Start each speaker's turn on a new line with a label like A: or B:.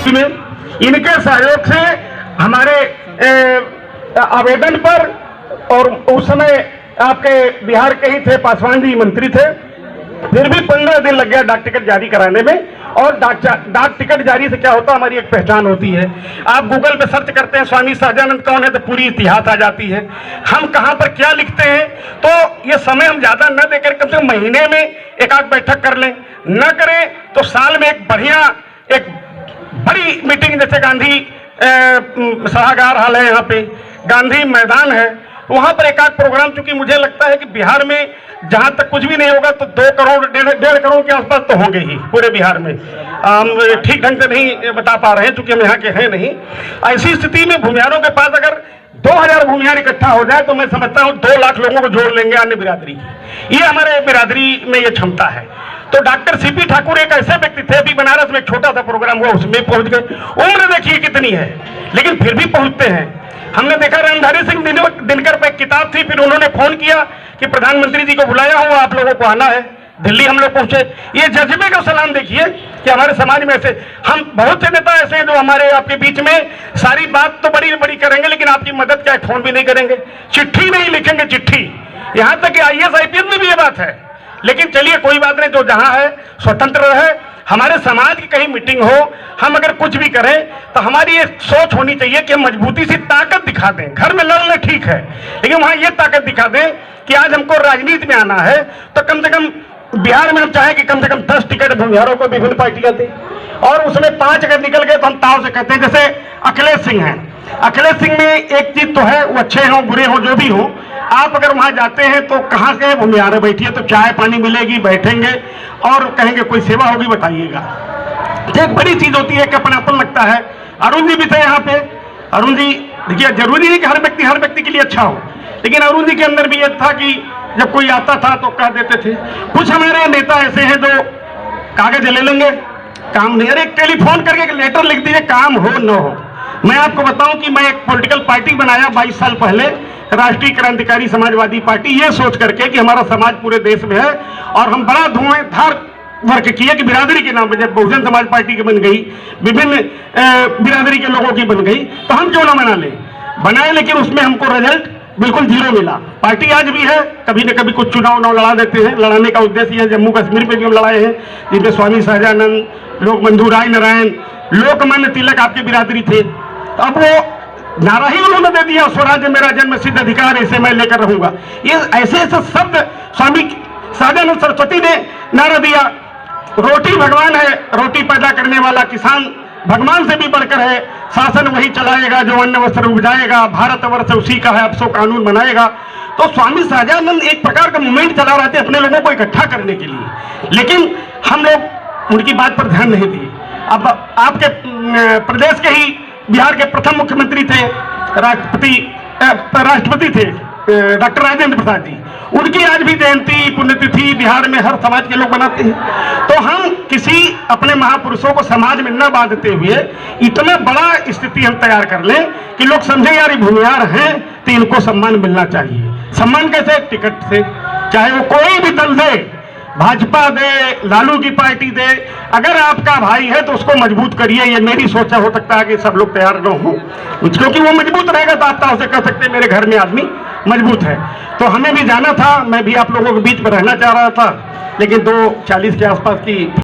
A: में इनके सहयोग से हमारे आवेदन पर, और उस समय आपके बिहार के ही थे, पासवान जी मंत्री थे, फिर भी 15 दिन लग गया डाक टिकट जारी कराने में। और डाक टिकट जारी से क्या होता है, हमारी एक पहचान होती है। आप गूगल पे सर्च करते हैं स्वामी सहजानंद कौन है तो पूरी इतिहास आ जाती है, हम कहां पर क्या लिखते हैं। तो ये समय हम ज्यादा न देकर कम से कम महीने में एक आध बैठक कर लें, न करें तो साल में एक बढ़िया एक बड़ी मीटिंग, जैसे गांधी सभागार हाल है, यहाँ पे गांधी मैदान है, वहां पर एक आध प्रोग्राम, चूंकि मुझे लगता है कि बिहार में जहां तक कुछ भी नहीं होगा तो 2 करोड़ 1.5 करोड़ के आसपास तो होंगे ही पूरे बिहार में। हम ठीक ढंग से नहीं बता पा रहे हैं चूंकि हम यहाँ के हैं नहीं। ऐसी स्थिति में भूमिहारों के पास अगर 2000 भूमिहार इकट्ठा हो जाए तो मैं समझता हूँ 2 लाख लोगों को जोड़ लेंगे अन्य बिरादरी की। ये हमारे बिरादरी में ये क्षमता है। तो डॉक्टर सीपी ठाकुर एक ऐसे व्यक्ति थे, अभी बनारस में एक छोटा सा प्रोग्राम हुआ उसमें पहुंच गए, उम्र देखिए कितनी है लेकिन फिर भी पहुंचते हैं। हमने देखा रणधारी सिंह दिनकर पे एक किताब थी, फिर उन्होंने फोन किया कि प्रधानमंत्री जी को बुलाया हुआ, आप लोगों को आना है। दिल्ली हम लोग पहुंचे। ये जज्बे का सलाम देखिए कि हमारे समाज में ऐसे हम बहुत से नेता ऐसे हैं जो हमारे आपके बीच में सारी बात तो बड़ी बड़ी करेंगे लेकिन आपकी मदद क्या फोन भी नहीं करेंगे, चिट्ठी नहीं लिखेंगे, चिट्ठी। यहां तक कि IAS IPS में भी ये बात है। लेकिन चलिए कोई बात नहीं, जो जहां है स्वतंत्र रहे। हमारे समाज की कहीं मीटिंग हो, हम अगर कुछ भी करें तो हमारी ये सोच होनी चाहिए कि हम मजबूती से ताकत दिखा दें। घर में लड़ना ठीक है लेकिन वहां ये ताकत दिखा दें कि आज हमको राजनीति में आना है तो कम से कम बिहार में हम चाहें कि कम से कम 10 टिकट भूमिहारों को विभिन्न पार्टियां दें, और उसमें 5 अगर निकल गए तो हम ताव से कहते हैं। जैसे अखिलेश सिंह हैं, अखिलेश सिंह में एक चीज तो है, वो अच्छे हों बुरे हों जो भी हो, आप अगर वहां जाते हैं तो कहां से भूमिहार बैठिए तो चाय पानी मिलेगी, बैठेंगे और कहेंगे कोई सेवा होगी बताइएगा। एक बड़ी चीज होती है कि अपनापन लगता है। अरुण जी भी थे यहाँ पे। अरुण जी देखिए, जरूरी नहीं कि हर व्यक्ति के लिए अच्छा हो, लेकिन अरुण जी के अंदर भी ये था कि जब कोई आता था तो कह देते थे। कुछ हमारे नेता ऐसे हैं जो कागज ले लेंगे, काम नहीं, अरे टेलीफोन करके लेटर लिख दीजिए, काम हो न हो। मैं आपको बताऊं कि मैं एक पॉलिटिकल पार्टी बनाया 22 साल पहले, राष्ट्रीय क्रांतिकारी समाजवादी पार्टी, ये सोच करके कि हमारा समाज पूरे देश में है और हम बड़ा धुआंधार वर्क किया कि बिरादरी के नाम पर जब बहुजन समाज पार्टी की बन गई, विभिन्न बिरादरी के लोगों की बन गई, तो हम क्यों ना बनाए, लेकिन उसमें हमको रिजल्ट बिल्कुल 0 मिला। पार्टी आज भी है, कभी न कभी कुछ चुनाव लड़ा देते हैं, लड़ाने का उद्देश्य है। जम्मू कश्मीर पे भी हम लड़ाए हैं, जिनमें स्वामी सहजानंद, लोकबंधु राय नारायण, लोकमान्य तिलक आपके बिरादरी थे। तो अब वो नारा ही उन्होंने दे दिया, स्वराज्य मेरा जन्म सिद्ध अधिकार, ऐसे मैं लेकर रहूंगा। ये ऐसे ऐसे शब्द स्वामी सहजानंद सरस्वती ने नारा दिया। रोटी भगवान है, रोटी पैदा करने वाला किसान भगवान से भी बढ़कर है, शासन वही चलाएगा जो अन्न वस्त्र उपजाएगा, भारत वर्ष उसी का है, अब सो कानून बनाएगा। तो स्वामी सहजानंद एक प्रकार का मूवमेंट चला रहे थे अपने लोगों को इकट्ठा करने के लिए, लेकिन हम लोग उनकी बात पर ध्यान नहीं दिए। अब आपके प्रदेश के ही बिहार के प्रथम मुख्यमंत्री थे, राष्ट्रपति थे डॉक्टर राजेंद्र प्रसाद जी, उनकी आज भी जयंती पुण्यतिथि बिहार में हर समाज के लोग मनाते हैं। तो हम किसी अपने महापुरुषों को समाज में न बांधते हुए इतना बड़ा स्थिति हम तैयार कर लें कि लोग समझे यार ये भूमिहार हैं तो इनको सम्मान मिलना चाहिए। सम्मान कैसे? टिकट से, चाहे वो कोई भी दल दे, भाजपा दे, लालू की पार्टी दे, अगर आपका भाई है तो उसको मजबूत करिए। ये मेरी सोच है, हो सकता है कि सब लोग तैयार न हो, क्योंकि वो मजबूत रहेगा तो आप ताव से कह सकते हैं मेरे घर में आदमी मजबूत है। तो हमें भी जाना था, मैं भी आप लोगों के बीच में रहना चाह रहा था, लेकिन 2:40 के आसपास की